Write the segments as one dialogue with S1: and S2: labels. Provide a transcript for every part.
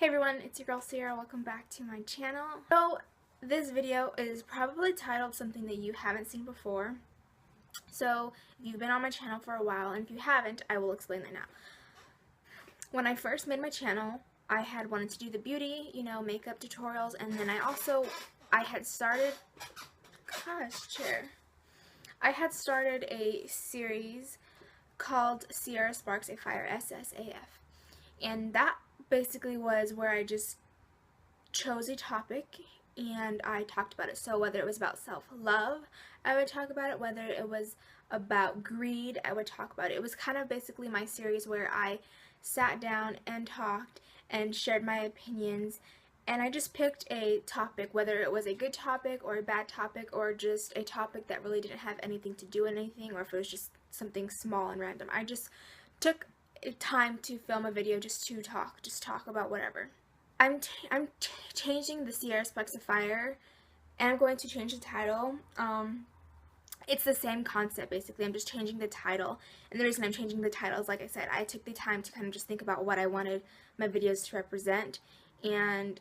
S1: Hey everyone, it's your girl Sierra. Welcome back to my channel. So this video is probably titled something that you haven't seen before. So if you've been on my channel for a while, and if you haven't, I will explain that now. When I first made my channel, I had wanted to do the beauty, makeup tutorials, and then I had started a series called Sierra Sparks a Fire SSAF. And that basically was where I just chose a topic and I talked about it. So whether it was about self-love, I would talk about it. Whether it was about greed, I would talk about it. It was kind of basically my series where I sat down and talked and shared my opinions, and I just picked a topic, whether it was a good topic or a bad topic or just a topic that really didn't have anything to do with anything, or if it was just something small and random. I just took time to film a video just to talk about whatever. I'm changing the Sierra Sparks of Fire, and I'm going to change the title. It's the same concept basically. I'm just changing the title, and the reason I'm changing the title is, like I said, I took the time to kind of just think about what I wanted my videos to represent, and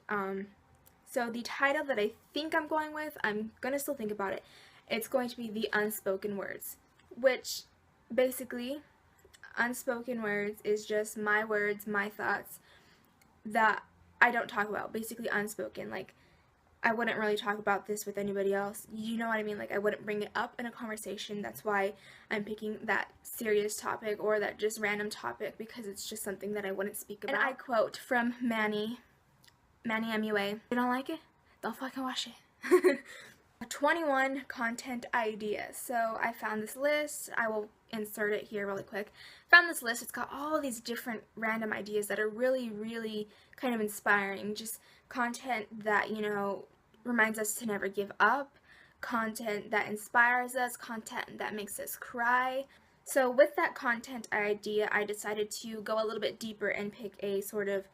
S1: so the title that I think I'm going with, I'm gonna still think about it. It's going to be the Unspoken Words, which basically unspoken words is just my words, my thoughts that I don't talk about. Basically unspoken. Like, I wouldn't really talk about this with anybody else. You know what I mean? Like, I wouldn't bring it up in a conversation. That's why I'm picking that serious topic or that just random topic, because it's just something that I wouldn't speak about. And I quote from Manny MUA. You don't like it? Don't fucking watch it. 21 content ideas. So I found this list. I will insert it here really quick. Found this list. It's got all these different random ideas that are really, really kind of inspiring. Just content that, reminds us to never give up. Content that inspires us. Content that makes us cry. So with that content idea, I decided to go a little bit deeper and pick a sort of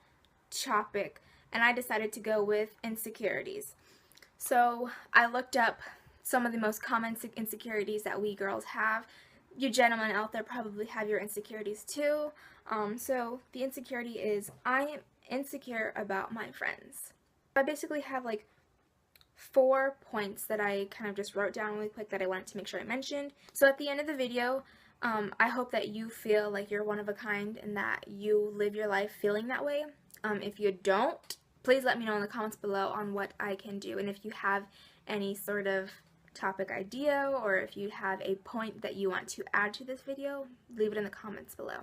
S1: topic. And I decided to go with insecurities. So I looked up some of the most common insecurities that we girls have. You gentlemen out there probably have your insecurities too. So the insecurity is, I am insecure about my friends. I basically have like 4 points that I kind of just wrote down really quick that I wanted to make sure I mentioned. So at the end of the video, I hope that you feel like you're one of a kind and that you live your life feeling that way. If you don't, please let me know in the comments below on what I can do, and if you have any sort of topic idea or if you have a point that you want to add to this video, leave it in the comments below.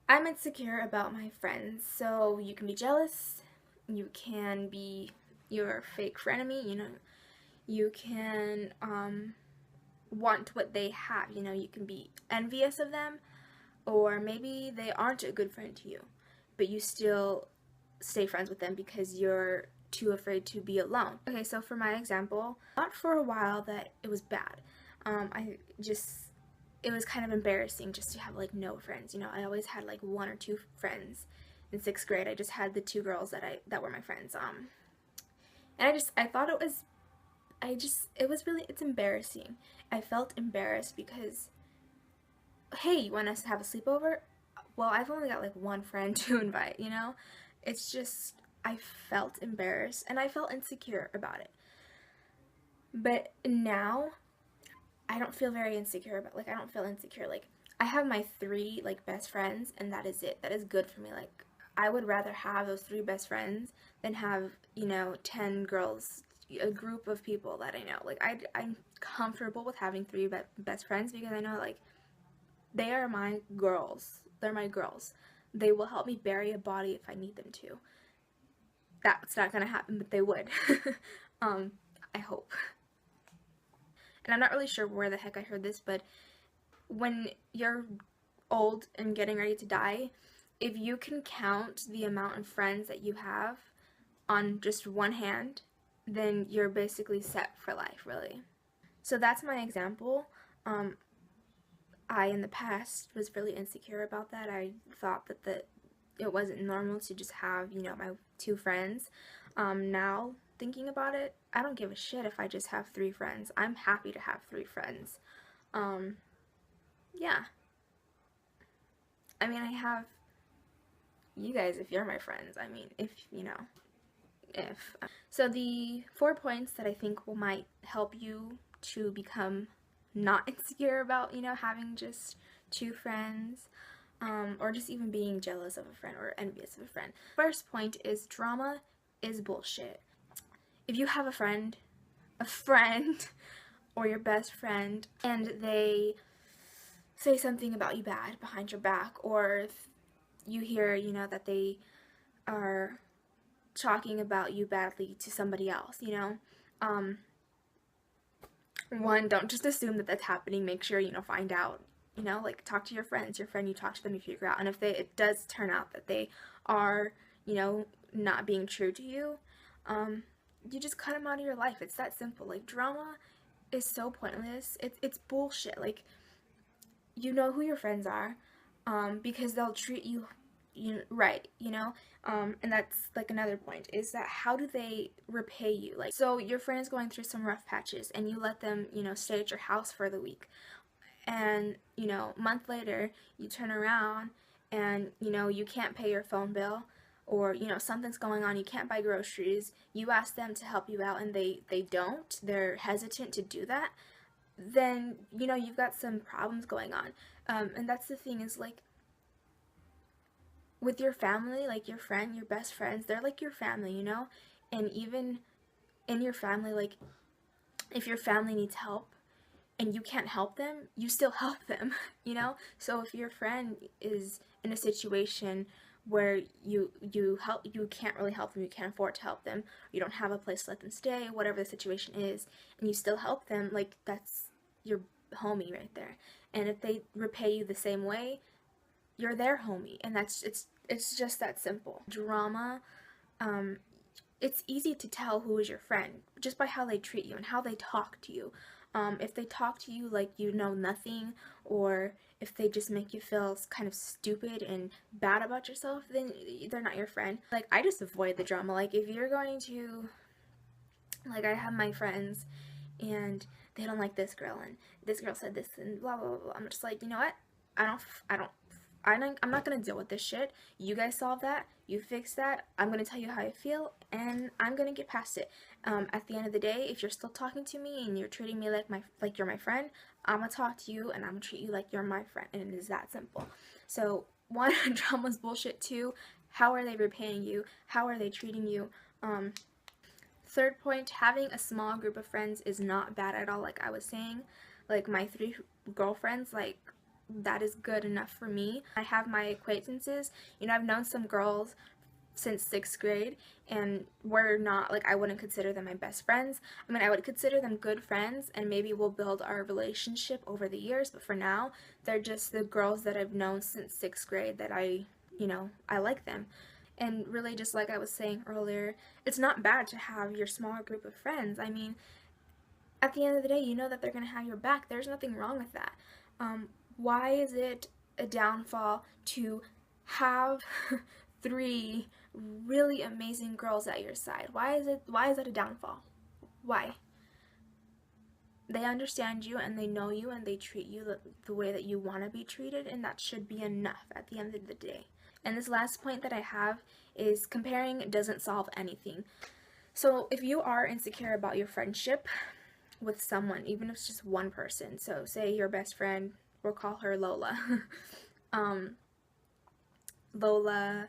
S1: I'm insecure about my friends, so you can be jealous, you can be your fake frenemy, you can want what they have, you can be envious of them, or maybe they aren't a good friend to you, but you still stay friends with them because you're too afraid to be alone. Okay, so for my example, I thought for a while that it was bad. It was kind of embarrassing just to have like no friends. I always had like 1 or 2 friends. In 6th grade, I just had the 2 girls that were my friends. And I thought it's embarrassing. I felt embarrassed because, hey, you want us to have a sleepover? Well, I've only got like 1 friend to invite, It's just, I felt embarrassed and I felt insecure about it. But now, I don't feel very insecure about, I don't feel insecure. Like, I have my 3, best friends, and that is it. That is good for me. Like, I would rather have those 3 best friends than have, 10 girls, a group of people that I know. Like, I'm comfortable with having 3 best friends because I know, they are my girls. They're my girls. They will help me bury a body if I need them to. That's not gonna happen, but they would. I hope. And I'm not really sure where the heck I heard this, but when you're old and getting ready to die, if you can count the amount of friends that you have on just one hand, then you're basically set for life, really. So that's my example. I, in the past, was really insecure about that. I thought that it wasn't normal to just have, my 2 friends. Now, thinking about it, I don't give a shit if I just have 3 friends. I'm happy to have 3 friends. Yeah. I mean, I have you guys, if you're my friends, I mean, if, you know, if. So the 4 points that I think might help you to become not insecure about, you know, having just 2 friends, or just even being jealous of a friend or envious of a friend. First point is drama is bullshit. If you have a friend, or your best friend, and they say something about you bad behind your back, or if you hear, you know, that they are talking about you badly to somebody else, you know, one, don't just assume that that's happening. Make sure, you know, find out, you know, like talk to your friends, you talk to them, you figure out. And if it does turn out that they are, you know, not being true to you, you just cut them out of your life. It's that simple. Like, drama is so pointless. It's bullshit. Like, you know who your friends are, because they'll treat you, right, you know, and that's like another point, is that how do they repay you? Like, so your friend is going through some rough patches, and you let them, you know, stay at your house for the week, and, you know, a month later, you turn around, and, you know, you can't pay your phone bill, or, you know, something's going on, you can't buy groceries, you ask them to help you out, and they don't, they're hesitant to do that, then, you know, you've got some problems going on. And that's the thing, is like, with your family, like your friend, your best friends, they're like your family, you know? And even in your family, like, if your family needs help and you can't help them, you still help them, you know? So if your friend is in a situation where you can't really help them, you can't afford to help them, you don't have a place to let them stay, whatever the situation is, and you still help them, like, that's your homie right there. And if they repay you the same way, you're their homie, and it's just that simple. Drama, it's easy to tell who is your friend just by how they treat you and how they talk to you. If they talk to you like you know nothing, or if they just make you feel kind of stupid and bad about yourself, then they're not your friend. Like, I just avoid the drama. Like, if you're going to, like, I have my friends and they don't like this girl, and this girl said this, and blah blah blah. I'm just like, you know what? I'm not gonna deal with this shit. You guys solve that. You fix that. I'm gonna tell you how I feel, and I'm gonna get past it. At the end of the day, if you're still talking to me and you're treating me like you're my friend, I'm gonna talk to you and I'm gonna treat you like you're my friend, and it is that simple. So, one, drama's bullshit. Two, how are they repaying you? How are they treating you? Third point, having a small group of friends is not bad at all. Like I was saying, like my 3 girlfriends, like, that is good enough for me. I have my acquaintances, you know, I've known some girls since 6th grade, and we're not, like, I wouldn't consider them my best friends. I mean, I would consider them good friends, and maybe we'll build our relationship over the years, but for now, they're just the girls that I've known since 6th grade that I like them. And really, just like I was saying earlier, it's not bad to have your small group of friends. I mean, at the end of the day, you know that they're going to have your back. There's nothing wrong with that. Why is it a downfall to have 3 really amazing girls at your side? Why is that a downfall? Why? They understand you, and they know you, and they treat you the way that you want to be treated, and that should be enough at the end of the day. And this last point that I have is comparing doesn't solve anything. So if you are insecure about your friendship with someone, even if it's just one person, so say your best friend, we'll call her Lola. Lola,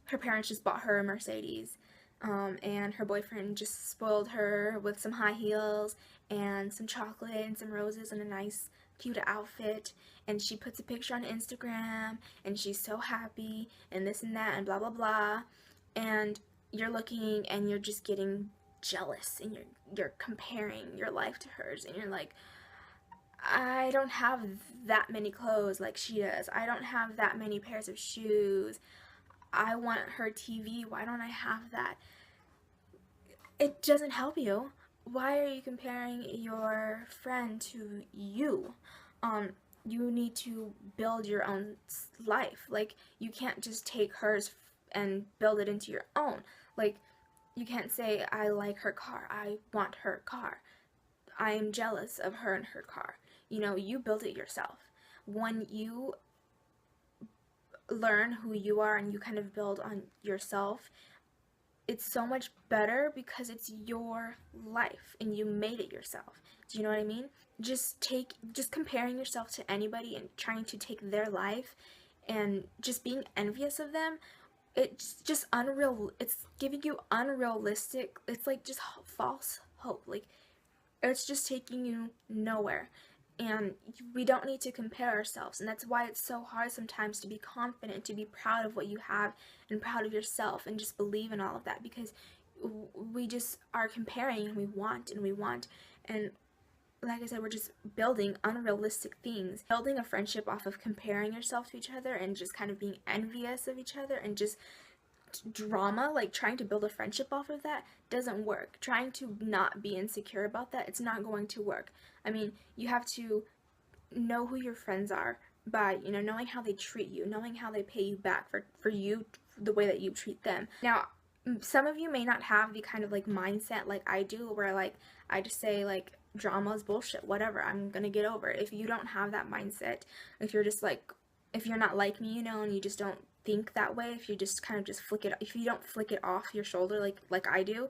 S1: her parents just bought her a Mercedes, and her boyfriend just spoiled her with some high heels and some chocolate and some roses and a nice cute outfit, and she puts a picture on Instagram and she's so happy and this and that and blah blah blah, and you're looking and you're just getting jealous, and you're comparing your life to hers, and you're like, I don't have that many clothes like she does. I don't have that many pairs of shoes. I want her TV. Why don't I have that? It doesn't help you. Why are you comparing your friend to you? You need to build your own life. Like, you can't just take hers and build it into your own. Like, you can't say, I like her car. I want her car. I am jealous of her and her car. You know, you build it yourself. When you learn who you are and you kind of build on yourself, it's so much better because it's your life and you made it yourself. Do you know what I mean? Just comparing yourself to anybody and trying to take their life and just being envious of them, it's just unreal. It's giving you unrealistic, it's like just false hope. Like, it's just taking you nowhere. And we don't need to compare ourselves, and that's why it's so hard sometimes to be confident, to be proud of what you have and proud of yourself and just believe in all of that, because we just are comparing and we want and like I said, we're just building unrealistic things. Building a friendship off of comparing yourself to each other and just kind of being envious of each other and just drama, like trying to build a friendship off of that, doesn't work. Trying to not be insecure about that, it's not going to work. I mean, you have to know who your friends are by, knowing how they treat you, knowing how they pay you back for you, the way that you treat them. Now, some of you may not have the kind of like mindset like I do, where like I just say like drama is bullshit, whatever, I'm gonna get over it. If you don't have that mindset, if you're just like, if you're not like me, and you just don't think that way, if you just kind of just if you don't flick it off your shoulder like I do,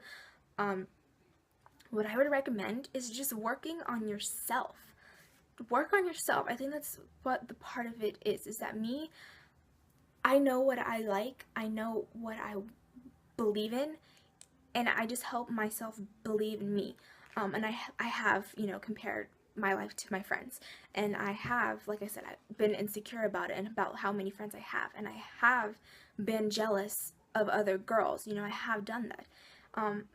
S1: what I would recommend is just working on yourself. Work on yourself. I think that's what the part of it is that me, I know what I like, I know what I believe in, and I just help myself believe in me. And I have, compared my life to my friends, and I have, like I said, I've been insecure about it and about how many friends I have, and I have been jealous of other girls. I have done that.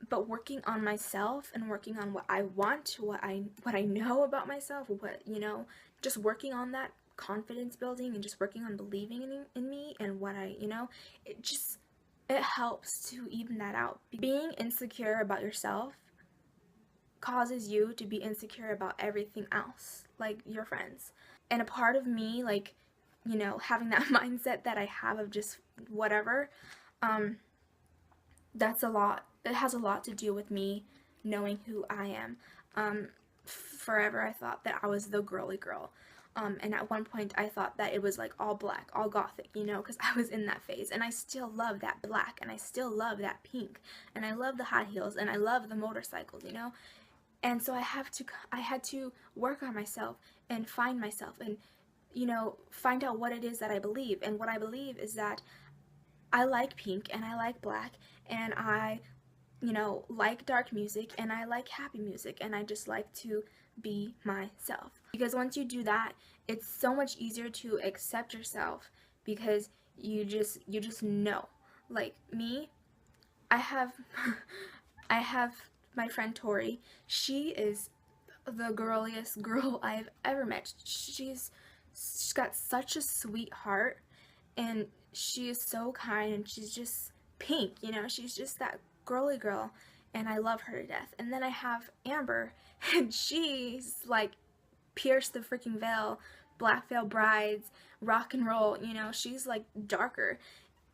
S1: But working on myself and working on what I want, what I know about myself, just working on that confidence building and just working on believing in me and what it helps to even that out. Being insecure about yourself causes you to be insecure about everything else, like your friends. And a part of me, like, having that mindset that I have of just whatever, that's a lot. It has a lot to do with me knowing who I am. Forever I thought that I was the girly girl. And at one point I thought that it was like all black, all gothic, because I was in that phase. And I still love that black, and I still love that pink, and I love the high heels, and I love the motorcycles, And so I had to work on myself and find myself and, find out what it is that I believe. And what I believe is that I like pink and I like black and I, like dark music and I like happy music, and I just like to be myself. Because once you do that, it's so much easier to accept yourself, because you just know. Like me, I have I have my friend Tori. She is the girliest girl I've ever met. She's got such a sweet heart, and she is so kind, and she's just pink, she's just that girly girl, and I love her to death. And then I have Amber, and she's like Pierce the freaking Veil, Black Veil Brides, rock and roll, she's like darker.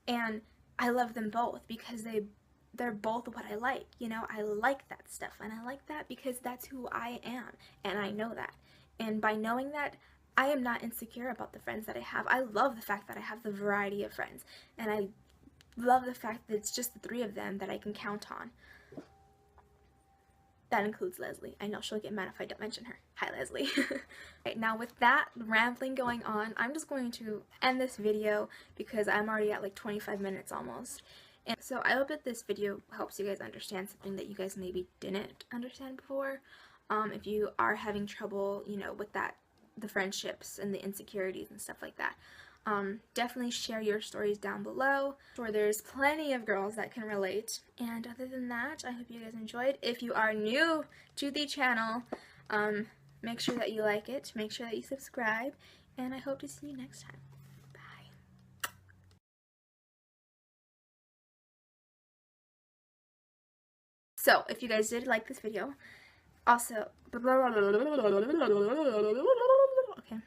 S1: And I love them both because they're both what I like, I like that stuff, and I like that because that's who I am, and I know that. And by knowing that, I am not insecure about the friends that I have. I love the fact that I have the variety of friends, and I love the fact that it's just the 3 of them that I can count on. That includes Leslie. I know she'll get mad if I don't mention her. Hi, Leslie. Right, now with that rambling going on, I'm just going to end this video because I'm already at like 25 minutes almost. And so I hope that this video helps you guys understand something that you guys maybe didn't understand before. If you are having trouble, with the friendships and the insecurities and stuff like that. Definitely share your stories down below. Sure, there's plenty of girls that can relate. And other than that, I hope you guys enjoyed. If you are new to the channel, make sure that you like it, make sure that you subscribe, and I hope to see you next time. Bye. So, if you guys did like this video, also, okay.